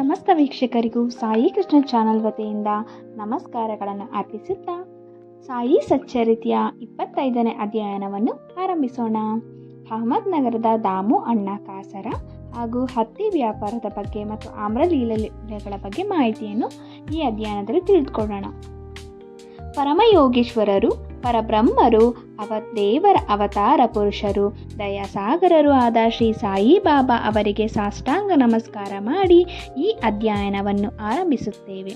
ಸಮಸ್ತ ವೀಕ್ಷಕರಿಗೂ ಸಾಯಿ ಕೃಷ್ಣ ಚಾನಲ್ ವತಿಯಿಂದ ನಮಸ್ಕಾರಗಳನ್ನು ಅರ್ಪಿಸುತ್ತಾ ಸಾಯಿ ಸಚ್ಚರಿತೆಯ 25ನೇ ಅಧ್ಯಯನವನ್ನು ಆರಂಭಿಸೋಣ. ಅಹಮದ್ನಗರದ ದಾಮು ಅಣ್ಣ ಕಾಸರ ಹಾಗೂ ಹತ್ತಿ ವ್ಯಾಪಾರದ ಬಗ್ಗೆ ಮತ್ತು ಆಮ್ರಲೀಲೆಗಳ ಬಗ್ಗೆ ಮಾಹಿತಿಯನ್ನು ಈ ಅಧ್ಯಯನದಲ್ಲಿ ತಿಳಿದುಕೊಳ್ಳೋಣ. ಪರಮಯೋಗೀಶ್ವರರು, ಪರಬ್ರಹ್ಮರು, ದೇವರ ಅವತಾರ ಪುರುಷರು, ದಯಾಸಾಗರರು ಆದ ಶ್ರೀ ಸಾಯಿ ಬಾಬಾ ಅವರಿಗೆ ಸಾಷ್ಟಾಂಗ ನಮಸ್ಕಾರ ಮಾಡಿ ಈ ಅಧ್ಯಯನವನ್ನು ಆರಂಭಿಸುತ್ತೇವೆ.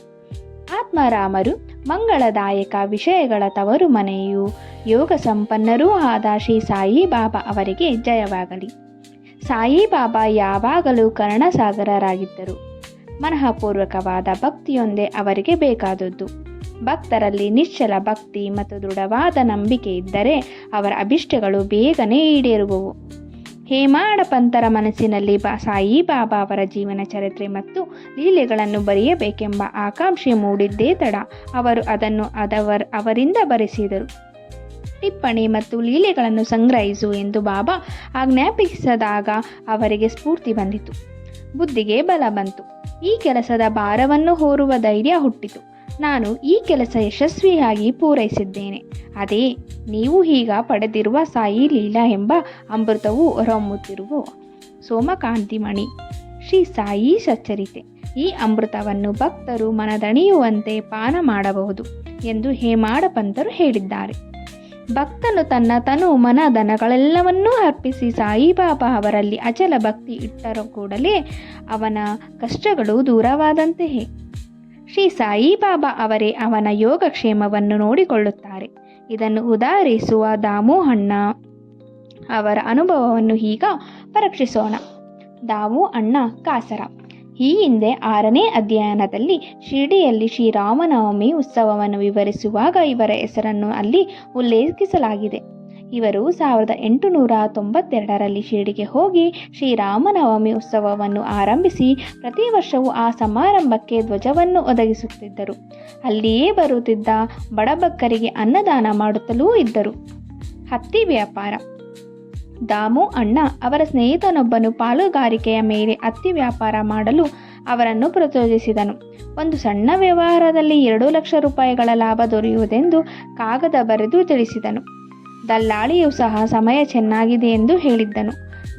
ಆತ್ಮರಾಮರು, ಮಂಗಳದಾಯಕ ವಿಷಯಗಳ ತವರು ಮನೆಯು, ಯೋಗ ಸಂಪನ್ನರೂ ಆದ ಶ್ರೀ ಸಾಯಿ ಬಾಬಾ ಅವರಿಗೆ ಜಯವಾಗಲಿ. ಸಾಯಿ ಬಾಬಾ ಯಾವಾಗಲೂ ಕರುಣಾಸಾಗರರಾಗಿದ್ದರು. ಮನಃಪೂರ್ವಕವಾದ ಭಕ್ತಿಯೊಂದೇ ಅವರಿಗೆ ಬೇಕಾದದ್ದು. ಭಕ್ತರಲ್ಲಿ ನಿಶ್ಚಲ ಭಕ್ತಿ ಮತ್ತು ದೃಢವಾದ ನಂಬಿಕೆ ಇದ್ದರೆ ಅವರ ಅಭಿಷ್ಟಗಳು ಬೇಗನೆ ಈಡೇರುವವು. ಹೇಮಾಡ ಪಂತರ ಮನಸ್ಸಿನಲ್ಲಿ ಸಾಯಿ ಬಾಬಾ ಅವರ ಜೀವನ ಚರಿತ್ರೆ ಮತ್ತು ಲೀಲೆಗಳನ್ನು ಬರೆಯಬೇಕೆಂಬ ಆಕಾಂಕ್ಷೆ ಮೂಡಿದ್ದೇ ತಡ ಅವರು ಅದನ್ನು ಅವರಿಂದ ಬರೆಸಿದರು. ಟಿಪ್ಪಣಿ ಮತ್ತು ಲೀಲೆಗಳನ್ನು ಸಂಗ್ರಹಿಸು ಎಂದು ಬಾಬಾ ಆಜ್ಞಾಪಿಸಿದಾಗ ಅವರಿಗೆ ಸ್ಫೂರ್ತಿ ಬಂದಿತು, ಬುದ್ಧಿಗೆ ಬಲ ಬಂತು. ಈ ಕೆಲಸದ ಭಾರವನ್ನು ಹೊರುವ ಧೈರ್ಯ ಹುಟ್ಟಿತು. ನಾನು ಈ ಕೆಲಸ ಯಶಸ್ವಿಯಾಗಿ ಪೂರೈಸಿದ್ದೇನೆ. ಅದೇ ನೀವು ಈಗ ಪಡೆದಿರುವ ಸಾಯಿ ಲೀಲಾ ಎಂಬ ಅಮೃತವು ಹೊರಹೊಮ್ಮುತ್ತಿರುವ ಸೋಮಕಾಂತಿಮಣಿ ಶ್ರೀ ಸಾಯಿ ಸಚ್ಚರಿತೆ. ಈ ಅಮೃತವನ್ನು ಭಕ್ತರು ಮನದಣಿಯುವಂತೆ ಪಾನ ಮಾಡಬಹುದು ಎಂದು ಹೇಮಾಡ ಪಂತರು ಹೇಳಿದ್ದಾರೆ. ಭಕ್ತನು ತನ್ನ ತನು ಮನ ಧನಗಳೆಲ್ಲವನ್ನೂ ಅರ್ಪಿಸಿ ಸಾಯಿಬಾಬಾ ಅವರಲ್ಲಿ ಅಚಲ ಭಕ್ತಿ ಇಟ್ಟರ ಕೂಡಲೇ ಅವನ ಕಷ್ಟಗಳು ದೂರವಾದಂತೆಯೇ. ಶ್ರೀ ಸಾಯಿಬಾಬಾ ಅವರೇ ಅವನ ಯೋಗಕ್ಷೇಮವನ್ನು ನೋಡಿಕೊಳ್ಳುತ್ತಾರೆ. ಇದನ್ನು ಉದಾಹರಿಸುವ ದಾಮು ಅಣ್ಣ ಅವರ ಅನುಭವವನ್ನು ಈಗ ಪರೀಕ್ಷಿಸೋಣ. ದಾಮು ಅಣ್ಣ ಕಾಸರ ಈ ಹಿಂದೆ 6ನೇ ಅಧ್ಯಯನದಲ್ಲಿ ಶಿರ್ಡಿಯಲ್ಲಿ ಶ್ರೀರಾಮನವಮಿ ಉತ್ಸವವನ್ನು ವಿವರಿಸುವಾಗ ಇವರ ಹೆಸರನ್ನು ಅಲ್ಲಿ ಉಲ್ಲೇಖಿಸಲಾಗಿದೆ. ಇವರು 1892ರಲ್ಲಿ ಶಿರ್ಡಿಗೆ ಹೋಗಿ ಶ್ರೀರಾಮನವಮಿ ಉತ್ಸವವನ್ನು ಆರಂಭಿಸಿ ಪ್ರತಿ ವರ್ಷವೂ ಆ ಸಮಾರಂಭಕ್ಕೆ ಧ್ವಜವನ್ನು ಒದಗಿಸುತ್ತಿದ್ದರು. ಅಲ್ಲಿಯೇ ಬರುತ್ತಿದ್ದ ಬಡಬಗ್ಗರಿಗೆ ಅನ್ನದಾನ ಮಾಡುತ್ತಲೂ ಇದ್ದರು. ಹತ್ತಿ ವ್ಯಾಪಾರ. ದಾಮು ಅಣ್ಣ ಅವರ ಸ್ನೇಹಿತನೊಬ್ಬನು ಪಾಲುಗಾರಿಕೆಯ ಮೇಲೆ ಹತ್ತಿ ವ್ಯಾಪಾರ ಮಾಡಲು ಅವರನ್ನು ಪ್ರಚೋದಿಸಿದನು. ಒಂದು ಸಣ್ಣ ವ್ಯವಹಾರದಲ್ಲಿ 2 ಲಕ್ಷ ರೂಪಾಯಿಗಳ ಲಾಭ ದೊರೆಯುವುದೆಂದು ಕಾಗದ ಬರೆದು ತಿಳಿಸಿದನು. ದಲ್ಲಾಳಿಯೂ ಸಹ ಸಮಯ ಚೆನ್ನಾಗಿದೆ ಎಂದು ಹೇಳಿದ್ದನು.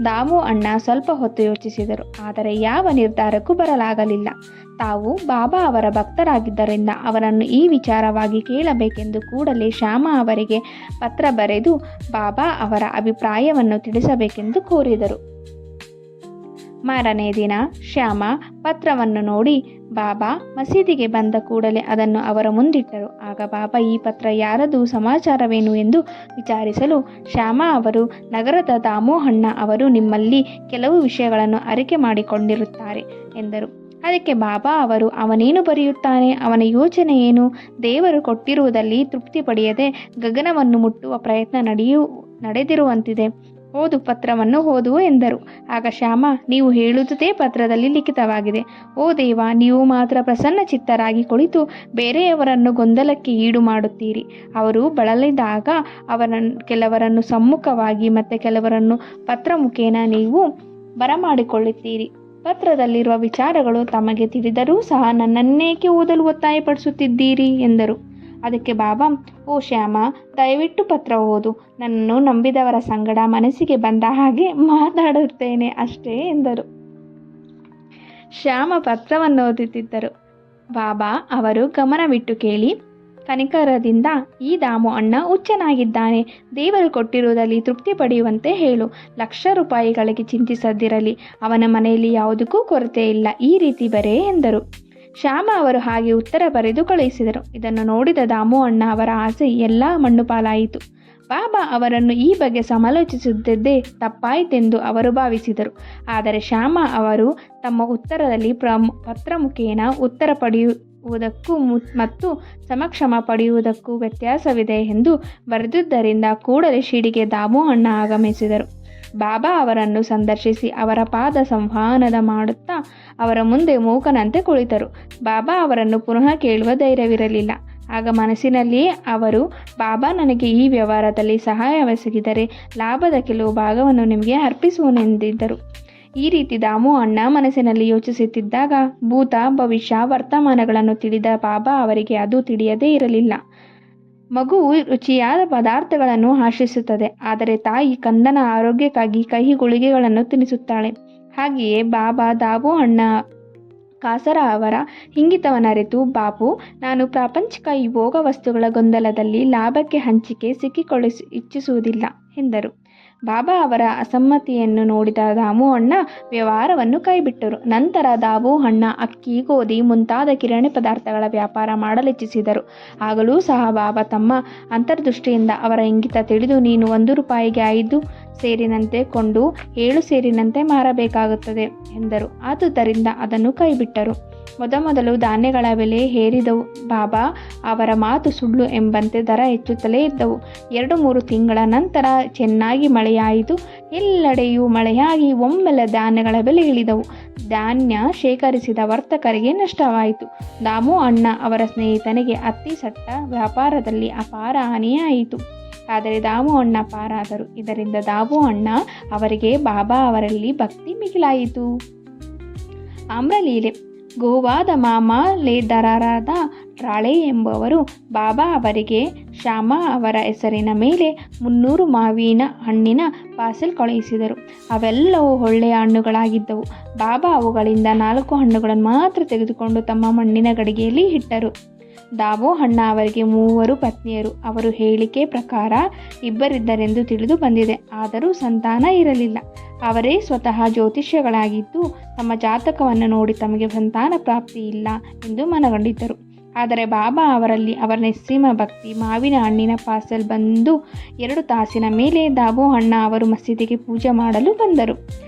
ದಾಮು ಅಣ್ಣ ಸ್ವಲ್ಪ ಹೊತ್ತು ಯೋಚಿಸಿದರು, ಆದರೆ ಯಾವ ನಿರ್ಧಾರಕ್ಕೂ ಬರಲಾಗಲಿಲ್ಲ. ತಾವು ಬಾಬಾ ಅವರ ಭಕ್ತರಾಗಿದ್ದರಿಂದ ಅವರನ್ನು ಈ ವಿಚಾರವಾಗಿ ಕೇಳಬೇಕೆಂದು ಕೂಡಲೇ ಶ್ಯಾಮ ಅವರಿಗೆ ಪತ್ರ ಬರೆದು ಬಾಬಾ ಅವರ ಅಭಿಪ್ರಾಯವನ್ನು ತಿಳಿಸಬೇಕೆಂದು ಕೋರಿದರು. ಮಾರನೇ ದಿನ ಶ್ಯಾಮ ಪತ್ರವನ್ನು ನೋಡಿ ಬಾಬಾ ಮಸೀದಿಗೆ ಬಂದ ಕೂಡಲೇ ಅದನ್ನು ಅವರ ಮುಂದಿಟ್ಟರು. ಆಗ ಬಾಬಾ ಈ ಪತ್ರ ಯಾರದು, ಸಮಾಚಾರವೇನು ಎಂದು ವಿಚಾರಿಸಲು ಶ್ಯಾಮ ಅವರು, ನಗರದ ದಾಮು ಅಣ್ಣ ಅವರು ನಿಮ್ಮಲ್ಲಿ ಕೆಲವು ವಿಷಯಗಳನ್ನು ಅರಿಕೆ ಮಾಡಿಕೊಂಡಿರುತ್ತಾರೆ ಎಂದರು. ಅದಕ್ಕೆ ಬಾಬಾ ಅವರು, ಅವನೇನು ಬರೆಯುತ್ತಾನೆ, ಅವನ ಯೋಚನೆ ಏನು, ದೇವರು ಕೊಟ್ಟಿರುವುದಲ್ಲಿ ತೃಪ್ತಿ ಪಡೆಯದೆ ಗಗನವನ್ನು ಮುಟ್ಟುವ ಪ್ರಯತ್ನ ನಡೆದಿರುವಂತಿದೆ, ಓದು, ಪತ್ರವನ್ನು ಓದು ಎಂದರು. ಆಗ ಶ್ಯಾಮ, ನೀವು ಹೇಳುವುದೇ ಪತ್ರದಲ್ಲಿ ಲಿಖಿತವಾಗಿದೆ. ಓ ದೇವ, ನೀವು ಮಾತ್ರ ಪ್ರಸನ್ನ ಚಿತ್ತರಾಗಿ ಕುಳಿತು ಬೇರೆಯವರನ್ನು ಗೊಂದಲಕ್ಕೆ ಈಡು ಮಾಡುತ್ತೀರಿ. ಅವರು ಬಳಲಿದಾಗ ಕೆಲವರನ್ನು ಸಮ್ಮುಖವಾಗಿ ಮತ್ತೆ ಕೆಲವರನ್ನು ಪತ್ರ ಮುಖೇನ ನೀವು ಬರಮಾಡಿಕೊಳ್ಳುತ್ತೀರಿ. ಪತ್ರದಲ್ಲಿರುವ ವಿಚಾರಗಳು ತಮಗೆ ತಿಳಿದರೂ ಸಹ ನನ್ನನ್ನೇಕೆ ಓದಲು ಒತ್ತಾಯಪಡಿಸುತ್ತಿದ್ದೀರಿ ಎಂದರು. ಅದಕ್ಕೆ ಬಾಬಾ, ಓ ಶ್ಯಾಮ, ದಯವಿಟ್ಟು ಪತ್ರ ಓದು. ನನ್ನನ್ನು ನಂಬಿದವರ ಸಂಗಡ ಮನಸ್ಸಿಗೆ ಬಂದ ಹಾಗೆ ಮಾತಾಡುತ್ತೇನೆ ಅಷ್ಟೇ ಎಂದರು. ಶ್ಯಾಮ ಪತ್ರವನ್ನು ಓದುತ್ತಿದ್ದರು. ಬಾಬಾ ಅವರು ಗಮನವಿಟ್ಟು ಕೇಳಿ ಕನಿಕರದಿಂದ, ಈ ದಾಮು ಅಣ್ಣ ಹುಚ್ಚನಾಗಿದ್ದಾನೆ. ದೇವರು ಕೊಟ್ಟಿರುವುದರಲ್ಲಿ ತೃಪ್ತಿ ಪಡೆಯುವಂತೆ ಹೇಳು. ಲಕ್ಷ ರೂಪಾಯಿಗಳಿಗೆ ಚಿಂತಿಸದಿರಲಿ. ಅವನ ಮನೆಯಲ್ಲಿ ಯಾವುದಕ್ಕೂ ಕೊರತೆ ಇಲ್ಲ. ಈ ರೀತಿ ಬರೆ ಎಂದರು. ಶ್ಯಾಮ ಅವರು ಹಾಗೆ ಉತ್ತರ ಬರೆದು ಕಳುಹಿಸಿದರು. ಇದನ್ನು ನೋಡಿದ ದಾಮು ಅಣ್ಣ ಅವರ ಆಸೆ ಎಲ್ಲ ಮಣ್ಣು ಪಾಲಾಯಿತು. ಬಾಬಾ ಅವರನ್ನು ಈ ಬಗ್ಗೆ ಸಮಾಲೋಚಿಸುತ್ತಿದ್ದೇ ತಪ್ಪಾಯಿತೆಂದು ಅವರು ಭಾವಿಸಿದರು. ಆದರೆ ಶ್ಯಾಮ ಅವರು ತಮ್ಮ ಉತ್ತರದಲ್ಲಿ ಪತ್ರ ಮುಖೇನ ಉತ್ತರ ಪಡೆಯುವುದಕ್ಕೂ ಮತ್ತು ಸಮಕ್ಷಮ ಪಡೆಯುವುದಕ್ಕೂ ವ್ಯತ್ಯಾಸವಿದೆ ಎಂದು ಬರೆದುದರಿಂದ ಕೂಡಲೇ ಶಿರ್ಡಿಗೆ ದಾಮು ಅಣ್ಣ ಆಗಮಿಸಿದರು. ಬಾಬಾ ಅವರನ್ನು ಸಂದರ್ಶಿಸಿ ಅವರ ಪಾದ ಸಂವಹನ ಮಾಡುತ್ತಾ ಅವರ ಮುಂದೆ ಮೂಕನಂತೆ ಕುಳಿತರು. ಬಾಬಾ ಅವರನ್ನು ಪುನಃ ಕೇಳುವ ಧೈರ್ಯವಿರಲಿಲ್ಲ. ಆಗ ಮನಸ್ಸಿನಲ್ಲಿಯೇ ಅವರು, ಬಾಬಾ ನನಗೆ ಈ ವ್ಯವಹಾರದಲ್ಲಿ ಸಹಾಯವೆಸಗಿದರೆ ಲಾಭದ ಕೆಲವು ಭಾಗವನ್ನು ನಿಮಗೆ ಅರ್ಪಿಸುವನೆಂದಿದ್ದರು. ಈ ರೀತಿ ದಾಮು ಅಣ್ಣ ಮನಸ್ಸಿನಲ್ಲಿ ಯೋಚಿಸುತ್ತಿದ್ದಾಗ ಭೂತ ಭವಿಷ್ಯ ವರ್ತಮಾನಗಳನ್ನು ತಿಳಿದ ಬಾಬಾ ಅವರಿಗೆ ಅದು ತಿಳಿಯದೇ ಇರಲಿಲ್ಲ. ಮಗುವು ರುಚಿಯಾದ ಪದಾರ್ಥಗಳನ್ನು ಆಶಿಸುತ್ತದೆ, ಆದರೆ ತಾಯಿ ಕಂದನ ಆರೋಗ್ಯಕ್ಕಾಗಿ ಕಹಿ ಗುಳಿಗೆಗಳನ್ನು ತಿನ್ನಿಸುತ್ತಾಳೆ. ಹಾಗೆಯೇ ಬಾಬಾ ದಾಮು ಅಣ್ಣ ಕಾಸರ ಅವರ ಇಂಗಿತವನ್ನರಿತು, ಬಾಬು, ನಾನು ಪ್ರಾಪಂಚಿಕ ಈ ಭೋಗ ವಸ್ತುಗಳ ಗೊಂದಲದಲ್ಲಿ ಲಾಭಕ್ಕೆ ಹಂಚಿಕೆ ಇಚ್ಛಿಸುವುದಿಲ್ಲ ಎಂದರು. ಬಾಬಾ ಅವರ ಅಸಮ್ಮತಿಯನ್ನು ನೋಡಿದ ದಾಮು ಅಣ್ಣ ವ್ಯವಹಾರವನ್ನು ಕೈಬಿಟ್ಟರು. ನಂತರ ದಾಮು ಅಣ್ಣ ಅಕ್ಕಿ, ಗೋಧಿ ಮುಂತಾದ ಕಿರಾಣಿ ಪದಾರ್ಥಗಳ ವ್ಯಾಪಾರ ಮಾಡಲಿಚ್ಛಿಸಿದರು. ಆಗಲೂ ಸಹ ಬಾಬಾ ತಮ್ಮ ಅಂತರ್ದೃಷ್ಟಿಯಿಂದ ಅವರ ಇಂಗಿತ ತಿಳಿದು, ನೀನು 1 ರೂಪಾಯಿಗೆ 5 ಸೇರಿನಂತೆ ಕೊಂಡು 7 ಸೇರಿನಂತೆ ಮಾರಬೇಕಾಗುತ್ತದೆ ಎಂದರು. ಆದುದರಿಂದ ಅದನ್ನು ಕೈಬಿಟ್ಟರು. ಮೊದಮೊದಲು ಧಾನ್ಯಗಳ ಬೆಲೆ ಏರಿದವು. ಬಾಬಾ ಅವರ ಮಾತು ಸುಳ್ಳು ಎಂಬಂತೆ ದರ ಹೆಚ್ಚುತ್ತಲೇ ಇದ್ದವು. 2-3 ತಿಂಗಳ ನಂತರ ಚೆನ್ನಾಗಿ ಮಳೆಯಾಯಿತು. ಎಲ್ಲೆಡೆಯೂ ಮಳೆಯಾಗಿ ಒಮ್ಮೆಲೆ ಧಾನ್ಯಗಳ ಬೆಲೆ ಇಳಿದವು. ಧಾನ್ಯ ಶೇಖರಿಸಿದ ವರ್ತಕರಿಗೆ ನಷ್ಟವಾಯಿತು. ದಾಮು ಅಣ್ಣ ಅವರ ಸ್ನೇಹಿತನಿಗೆ ಹತ್ತಿ ಸಟ್ಟ ವ್ಯಾಪಾರದಲ್ಲಿ ಅಪಾರ ಹಾನಿಯಾಯಿತು. ಆದರೆ ದಾಮು ಅಣ್ಣ ಪಾರಾದರು. ಇದರಿಂದ ದಾಮು ಅಣ್ಣ ಅವರಿಗೆ ಬಾಬಾ ಅವರಲ್ಲಿ ಭಕ್ತಿ ಮಿಗಿಲಾಯಿತು. ಆಮ್ರಲೀಲೆ. ಗೋವಾದ ಮಾಮಲೆದಾರರಾದ ರಾಳೆ ಎಂಬುವರು ಬಾಬಾ ಅವರಿಗೆ ಶ್ಯಾಮ ಅವರ ಹೆಸರಿನ ಮೇಲೆ 300 ಮಾವಿನ ಹಣ್ಣಿನ ಪಾರ್ಸೆಲ್ ಕಳುಹಿಸಿದರು. ಅವೆಲ್ಲವೂ ಒಳ್ಳೆಯ ಹಣ್ಣುಗಳಾಗಿದ್ದವು. ಬಾಬಾ ಅವುಗಳಿಂದ 4 ಹಣ್ಣುಗಳನ್ನು ಮಾತ್ರ ತೆಗೆದುಕೊಂಡು ತಮ್ಮ ಮಣ್ಣಿನ ಗಡಿಗೆಯಲ್ಲಿ ಇಟ್ಟರು. ದಾಮು ಅಣ್ಣ ಅವರಿಗೆ 3 ಪತ್ನಿಯರು. ಅವರು ಹೇಳಿಕೆ ಪ್ರಕಾರ 2 ತಿಳಿದು ಬಂದಿದೆ. ಆದರೂ ಸಂತಾನ ಇರಲಿಲ್ಲ. ಅವರೇ ಸ್ವತಃ ಜ್ಯೋತಿಷ್ಯಗಳಾಗಿದ್ದು ತಮ್ಮ ಜಾತಕವನ್ನು ನೋಡಿ ತಮಗೆ ಸಂತಾನ ಪ್ರಾಪ್ತಿ ಇಲ್ಲ ಎಂದು ಮನಗಂಡಿದ್ದರು. ಆದರೆ ಬಾಬಾ ಅವರಲ್ಲಿ ಅವರ ನಿಸ್ಸೀಮ ಭಕ್ತಿ. ಮಾವಿನ ಹಣ್ಣಿನ ಪಾರ್ಸೆಲ್ ಬಂದು 2 ತಾಸಿನ ಮೇಲೆ ದಾಮು ಅಣ್ಣ ಅವರು ಮಸೀದಿಗೆ ಪೂಜೆ ಮಾಡಲು ಬಂದರು.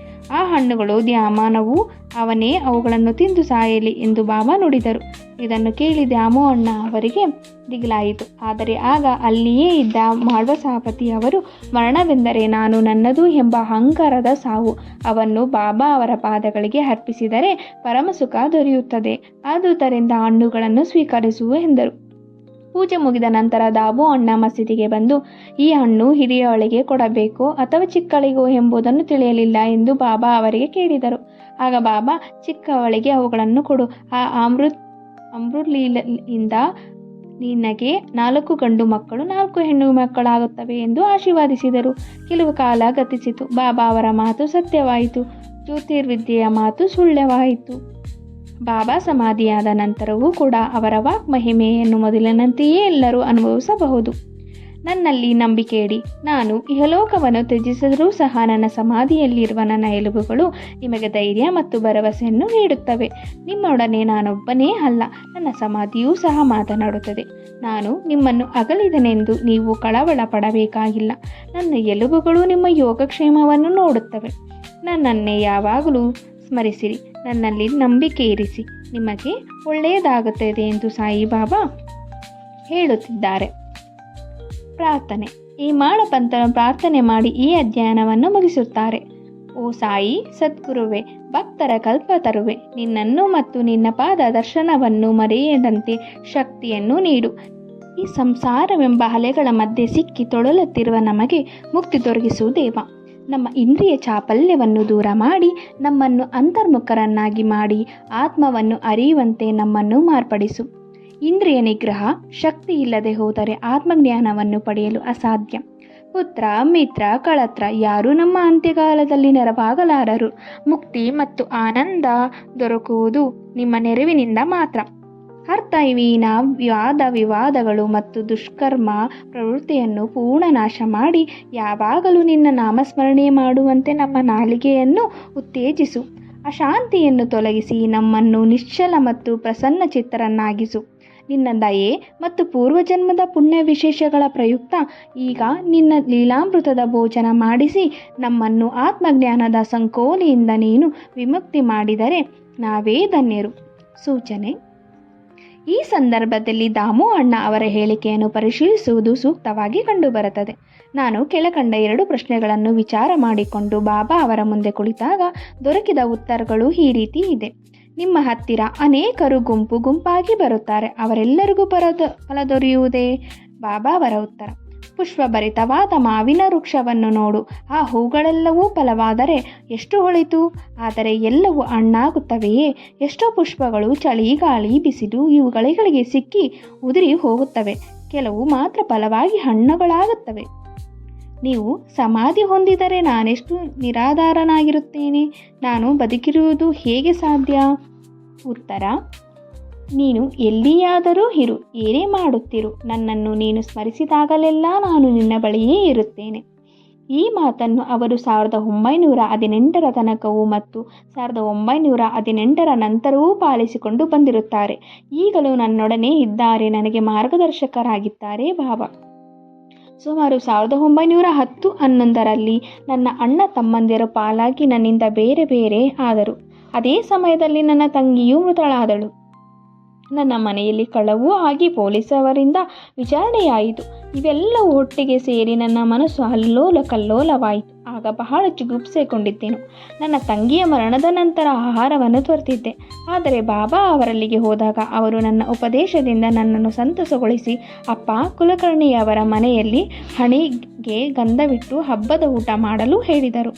ಆ ಹಣ್ಣುಗಳು ದ್ಯಾಮನವು, ಅವನೇ ಅವುಗಳನ್ನು ತಿಂದು ಸಾಯಲಿ ಎಂದು ಬಾಬಾ ನುಡಿದರು. ಇದನ್ನು ಕೇಳಿ ದಾಮು ಅಣ್ಣ ಅವರಿಗೆ ದಿಗಿಲಾಯಿತು. ಆದರೆ ಆಗ ಅಲ್ಲಿಯೇ ಇದ್ದ ಮಾಳ್ವಸಾಪತಿ ಅವರು, ಮರಣವೆಂದರೆ ನಾನು ನನ್ನದು ಎಂಬ ಅಹಂಕಾರದ ಸಾವು. ಅವನ್ನು ಬಾಬಾ ಅವರ ಪಾದಗಳಿಗೆ ಅರ್ಪಿಸಿದರೆ ಪರಮಸುಖ ದೊರೆಯುತ್ತದೆ. ಆದುದರಿಂದ ಹಣ್ಣುಗಳನ್ನು ಸ್ವೀಕರಿಸುವ ಎಂದರು. ಪೂಜೆ ಮುಗಿದ ನಂತರ ದಾಮು ಅಣ್ಣ ಮಸೀದಿಗೆ ಬಂದು, ಈ ಹಣ್ಣು ಹಿರಿಯವಳಿಗೆ ಕೊಡಬೇಕೋ ಅಥವಾ ಚಿಕ್ಕಳಿಗೋ ಎಂಬುದನ್ನು ತಿಳಿಯಲಿಲ್ಲ ಎಂದು ಬಾಬಾ ಅವರಿಗೆ ಕೇಳಿದರು. ಆಗ ಬಾಬಾ, ಚಿಕ್ಕವಳಿಗೆ ಅವುಗಳನ್ನು ಕೊಡು. ಆ ಅಮೃತಲೀಲೆಯಿಂದ ನಿನಗೆ 4 ಗಂಡು ಮಕ್ಕಳು 4 ಹೆಣ್ಣು ಮಕ್ಕಳಾಗುತ್ತವೆ ಎಂದು ಆಶೀರ್ವಾದಿಸಿದರು. ಕೆಲವು ಕಾಲ ಗತಿಸಿತು. ಬಾಬಾ ಅವರ ಮಾತು ಸತ್ಯವಾಯಿತು. ಜ್ಯೋತಿರ್ವಿದ್ಯೆಯ ಮಾತು ಸುಳ್ಳವಾಯಿತು. ಬಾಬಾ ಸಮಾಧಿಯಾದ ನಂತರವೂ ಕೂಡ ಅವರ ವಾಕ್ ಮಹಿಮೆಯನ್ನು ಮೊದಲಿನಂತೆಯೇ ಎಲ್ಲರೂ ಅನುಭವಿಸಬಹುದು. ನನ್ನಲ್ಲಿ ನಂಬಿಕೆ ಇಡಿ. ನಾನು ಇಹಲೋಕವನ್ನು ತ್ಯಜಿಸಿದರೂ ಸಹ ನನ್ನ ಸಮಾಧಿಯಲ್ಲಿರುವ ನನ್ನ ಎಲುಬುಗಳು ನಿಮಗೆ ಧೈರ್ಯ ಮತ್ತು ಭರವಸೆಯನ್ನು ನೀಡುತ್ತವೆ. ನಿಮ್ಮೊಡನೆ ನಾನೊಬ್ಬನೇ ಅಲ್ಲ, ನನ್ನ ಸಮಾಧಿಯೂ ಸಹ ಮಾತನಾಡುತ್ತದೆ. ನಾನು ನಿಮ್ಮನ್ನು ಅಗಲಿದನೆಂದು ನೀವು ಕಳವಳ ಪಡಬೇಕಾಗಿಲ್ಲ. ನನ್ನ ಎಲುಬುಗಳು ನಿಮ್ಮ ಯೋಗಕ್ಷೇಮವನ್ನು ನೋಡುತ್ತವೆ. ನನ್ನನ್ನೇ ಯಾವಾಗಲೂ ಸ್ಮರಿಸಿರಿ, ನನ್ನಲ್ಲಿ ನಂಬಿಕೆ ಇರಿಸಿ, ನಿಮಗೆ ಒಳ್ಳೆಯದಾಗುತ್ತದೆ ಎಂದು ಸಾಯಿಬಾಬಾ ಹೇಳುತ್ತಿದ್ದಾರೆ. ಪ್ರಾರ್ಥನೆ. ಈ ಮಾಳಪಂಥರು ಪ್ರಾರ್ಥನೆ ಮಾಡಿ ಈ ಅಧ್ಯಯನವನ್ನು ಮುಗಿಸುತ್ತಾರೆ. ಓ ಸಾಯಿ ಸದ್ಗುರುವೆ, ಭಕ್ತರ ಕಲ್ಪ ತರುವೆ, ನಿನ್ನನ್ನು ಮತ್ತು ನಿನ್ನ ಪಾದ ದರ್ಶನವನ್ನು ಮರೆಯದಂತೆ ಶಕ್ತಿಯನ್ನು ನೀಡು. ಈ ಸಂಸಾರವೆಂಬ ಅಲೆಗಳ ಮಧ್ಯೆ ಸಿಕ್ಕಿ ತೊಳಲುತ್ತಿರುವ ನಮಗೆ ಮುಕ್ತಿ ದೊರಕಿಸು ದೇವ. ನಮ್ಮ ಇಂದ್ರಿಯ ಚಾಪಲ್ಯವನ್ನು ದೂರ ಮಾಡಿ ನಮ್ಮನ್ನು ಅಂತರ್ಮುಖರನ್ನಾಗಿ ಮಾಡಿ ಆತ್ಮವನ್ನು ಅರಿಯುವಂತೆ ನಮ್ಮನ್ನು ಮಾರ್ಪಡಿಸು. ಇಂದ್ರಿಯ ನಿಗ್ರಹ ಶಕ್ತಿ ಇಲ್ಲದೆ ಹೋದರೆ ಆತ್ಮಜ್ಞಾನವನ್ನು ಪಡೆಯಲು ಅಸಾಧ್ಯ. ಪುತ್ರ, ಮಿತ್ರ, ಕಳತ್ರ ಯಾರೂ ನಮ್ಮ ಅಂತ್ಯಕಾಲದಲ್ಲಿ ನೆರವಾಗಲಾರರು. ಮುಕ್ತಿ ಮತ್ತು ಆನಂದ ದೊರಕುವುದು ನಿಮ್ಮ ನೆರವಿನಿಂದ ಮಾತ್ರ. ಅರ್ಥಹೀನ ವಿವಾದಗಳು ಮತ್ತು ದುಷ್ಕರ್ಮ ಪ್ರವೃತ್ತಿಯನ್ನು ಪೂರ್ಣ ನಾಶ ಮಾಡಿ ಯಾವಾಗಲೂ ನಿನ್ನ ನಾಮಸ್ಮರಣೆ ಮಾಡುವಂತೆ ನಮ್ಮ ನಾಲಿಗೆಯನ್ನು ಉತ್ತೇಜಿಸು. ಅಶಾಂತಿಯನ್ನು ತೊಲಗಿಸಿ ನಮ್ಮನ್ನು ನಿಶ್ಚಲ ಮತ್ತು ಪ್ರಸನ್ನ ಚಿತ್ತರನ್ನಾಗಿಸು. ನಿನ್ನ ದಯೆ ಮತ್ತು ಪೂರ್ವಜನ್ಮದ ಪುಣ್ಯ ವಿಶೇಷಗಳ ಪ್ರಯುಕ್ತ ಈಗ ನಿನ್ನ ಲೀಲಾಮೃತದ ಭೋಜನ ಮಾಡಿಸಿ ನಮ್ಮನ್ನು ಆತ್ಮಜ್ಞಾನದ ಸಂಕೋಲೆಯಿಂದ ನೀನು ವಿಮುಕ್ತಿ ಮಾಡಿದರೆ ನಾವೇ ಧನ್ಯರು. ಸೂಚನೆ. ಈ ಸಂದರ್ಭದಲ್ಲಿ ದಾಮು ಅಣ್ಣ ಅವರ ಹೇಳಿಕೆಯನ್ನು ಪರಿಶೀಲಿಸುವುದು ಸೂಕ್ತವಾಗಿ ಕಂಡುಬರುತ್ತದೆ. ನಾನು ಕೆಳಕಂಡ 2 ಪ್ರಶ್ನೆಗಳನ್ನು ವಿಚಾರ ಮಾಡಿಕೊಂಡು ಬಾಬಾ ಅವರ ಮುಂದೆ ಕುಳಿತಾಗ ದೊರಕಿದ ಉತ್ತರಗಳು ಈ ರೀತಿ ಇದೆ. ನಿಮ್ಮ ಹತ್ತಿರ ಅನೇಕರು ಗುಂಪಾಗಿ ಬರುತ್ತಾರೆ. ಅವರೆಲ್ಲರಿಗೂ ಫಲ ದೊರೆಯುವುದೇ? ಬಾಬಾ ಅವರ ಉತ್ತರ. ಪುಷ್ಪಭರಿತವಾದ ಮಾವಿನ ವೃಕ್ಷವನ್ನು ನೋಡು. ಆ ಹೂಗಳೆಲ್ಲವೂ ಫಲವಾದರೆ ಎಷ್ಟು ಹೊಳಿತು. ಆದರೆ ಎಲ್ಲವೂ ಹಣ್ಣಾಗುತ್ತವೆಯೇ? ಎಷ್ಟೋ ಪುಷ್ಪಗಳು ಚಳಿ, ಗಾಳಿ, ಬಿಸಿಲು ಇವುಗಳಿಗೆ ಸಿಕ್ಕಿ ಉದುರಿ ಹೋಗುತ್ತವೆ. ಕೆಲವು ಮಾತ್ರ ಫಲವಾಗಿ ಹಣ್ಣುಗಳಾಗುತ್ತವೆ. ನೀವು ಸಮಾಧಿ ಹೊಂದಿದರೆ ನಾನೆಷ್ಟು ನಿರಾಧಾರನಾಗಿರುತ್ತೇನೆ. ನಾನು ಬದುಕಿರುವುದು ಹೇಗೆ ಸಾಧ್ಯ? ಉತ್ತರ: ನೀನು ಎಲ್ಲಿಯಾದರೂ ಇರು, ಏನೇ ಮಾಡುತ್ತಿರು, ನನ್ನನ್ನು ನೀನು ಸ್ಮರಿಸಿದಾಗಲೆಲ್ಲ ನಾನು ನಿನ್ನ ಬಳಿಯೇ ಇರುತ್ತೇನೆ. ಈ ಮಾತನ್ನು ಅವರು 1918 ತನಕವೂ ಮತ್ತು 1918 ನಂತರವೂ ಪಾಲಿಸಿಕೊಂಡು ಬಂದಿರುತ್ತಾರೆ. ಈಗಲೂ ನನ್ನೊಡನೆ ಇದ್ದಾರೆ, ನನಗೆ ಮಾರ್ಗದರ್ಶಕರಾಗಿದ್ದಾರೆ ಬಾಬಾ. ಸುಮಾರು 1910-11ರಲ್ಲಿ ನನ್ನ ಅಣ್ಣ ತಮ್ಮಂದಿರು ಪಾಲಾಗಿ ನನ್ನಿಂದ ಬೇರೆ ಬೇರೆ ಆದರು. ಅದೇ ಸಮಯದಲ್ಲಿ ನನ್ನ ತಂಗಿಯೂ ಮೃತಳಾದಳು. ನನ್ನ ಮನೆಯಲ್ಲಿ ಕಳವೂ ಆಗಿ ಪೊಲೀಸವರಿಂದ ವಿಚಾರಣೆಯಾಯಿತು. ಇವೆಲ್ಲವೂ ಒಟ್ಟಿಗೆ ಸೇರಿ ನನ್ನ ಮನಸ್ಸು ಅಲ್ಲೋಲ ಕಲ್ಲೋಲವಾಯಿತು. ಆಗ ಬಹಳ ಜಿಗುಪ್ಸೆಗೊಂಡಿದ್ದೆನು. ನನ್ನ ತಂಗಿಯ ಮರಣದ ನಂತರ ಆಹಾರವನ್ನು ತೊರೆದಿದ್ದೆ. ಆದರೆ ಬಾಬಾ ಅವರಲ್ಲಿಗೆ ಹೋದಾಗ ಅವರು ನನ್ನ ಉಪದೇಶದಿಂದ ನನ್ನನ್ನು ಸಂತಸಗೊಳಿಸಿ ಅಪ್ಪ ಕುಲಕರ್ಣಿಯವರ ಮನೆಯಲ್ಲಿ ಹಣೆಗೆ ಗಂಧವಿಟ್ಟು ಹಬ್ಬದ ಊಟ ಮಾಡಲು ಹೇಳಿದರು.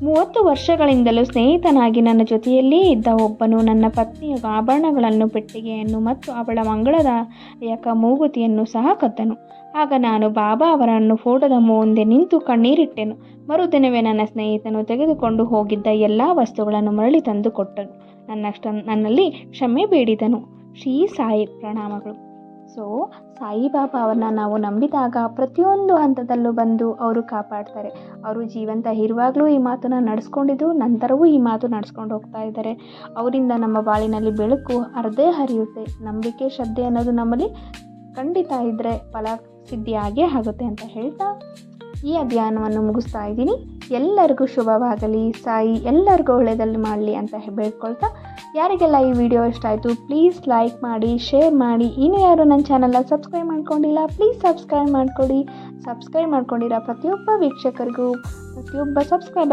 30 ವರ್ಷಗಳಿಂದಲೂ ಸ್ನೇಹಿತನಾಗಿ ನನ್ನ ಜೊತೆಯಲ್ಲೇ ಇದ್ದ ಒಬ್ಬನು ನನ್ನ ಪತ್ನಿಯ ಆಭರಣಗಳನ್ನು, ಪೆಟ್ಟಿಗೆಯನ್ನು ಮತ್ತು ಅವಳ ಮಂಗಳದಾಯಕ ಮೂಗುತಿಯನ್ನು ಸಹ ಕದ್ದನು. ಆಗ ನಾನು ಬಾಬಾ ಅವರನ್ನು ಫೋಟೋದ ಮುಂದೆ ನಿಂತು ಕಣ್ಣೀರಿಟ್ಟೆನು. ಮರುದಿನವೇ ನನ್ನ ಸ್ನೇಹಿತನು ತೆಗೆದುಕೊಂಡು ಹೋಗಿದ್ದ ಎಲ್ಲ ವಸ್ತುಗಳನ್ನು ಮರಳಿ ತಂದು ಕೊಟ್ಟನು. ನನ್ನಲ್ಲಿ ಕ್ಷಮೆ ಬೇಡಿದನು. ಶ್ರೀ ಸಾಯಿ ಪ್ರಣಾಮಗಳು. ಸೊ ಸಾಯಿಬಾಬಾ ಅವ್ರನ್ನ ನಾವು ನಂಬಿದಾಗ ಪ್ರತಿಯೊಂದು ಹಂತದಲ್ಲೂ ಬಂದು ಅವರು ಕಾಪಾಡ್ತಾರೆ. ಅವರು ಜೀವಂತ ಇರುವಾಗಲೂ ಈ ಮಾತನ್ನು ನಡೆಸ್ಕೊಂಡಿದ್ದು, ನಂತರವೂ ಈ ಮಾತು ನಡೆಸ್ಕೊಂಡು ಹೋಗ್ತಾ ಇದ್ದಾರೆ. ಅವರಿಂದ ನಮ್ಮ ಬಾಳಿನಲ್ಲಿ ಬೆಳಕು ಅರ್ಧೇ ಹರಿಯುತ್ತೆ. ನಂಬಿಕೆ, ಶ್ರದ್ಧೆ ಅನ್ನೋದು ನಮ್ಮಲ್ಲಿ ಖಂಡಿತ ಇದ್ದರೆ ಫಲ ಸಿದ್ಧಿಯಾಗೇ ಆಗುತ್ತೆ ಅಂತ ಹೇಳ್ತಾ ಈ ಅಧ್ಯಯನವನ್ನು ಮುಗಿಸ್ತಾ ಇದ್ದೀನಿ. ಎಲ್ಲರಿಗೂ ಶುಭವಾಗಲಿ, ಸಾಯಿ ಎಲ್ಲರಿಗೂ ಒಳ್ಳೆಯದಲ್ಲಿ ಮಾಡಲಿ ಅಂತ ಬೇಡ್ಕೊಳ್ತಾ, ಯಾರಿಗೆಲ್ಲ ಈ ವಿಡಿಯೋ ಇಷ್ಟ ಆಯಿತು ಪ್ಲೀಸ್ ಲೈಕ್ ಮಾಡಿ, ಶೇರ್ ಮಾಡಿ. ಇನ್ನೂ ಯಾರು ನನ್ನ ಚಾನಲ್ನ ಸಬ್ಸ್ಕ್ರೈಬ್ ಮಾಡ್ಕೊಂಡಿಲ್ಲ ಪ್ಲೀಸ್ ಸಬ್ಸ್ಕ್ರೈಬ್ ಮಾಡ್ಕೊಳ್ಳಿ. ಸಬ್ಸ್ಕ್ರೈಬ್ ಮಾಡ್ಕೊಂಡಿರೋ ಪ್ರತಿಯೊಬ್ಬ ವೀಕ್ಷಕರಿಗೂ, ಪ್ರತಿಯೊಬ್ಬ ಸಬ್ಸ್ಕ್ರೈಬರ್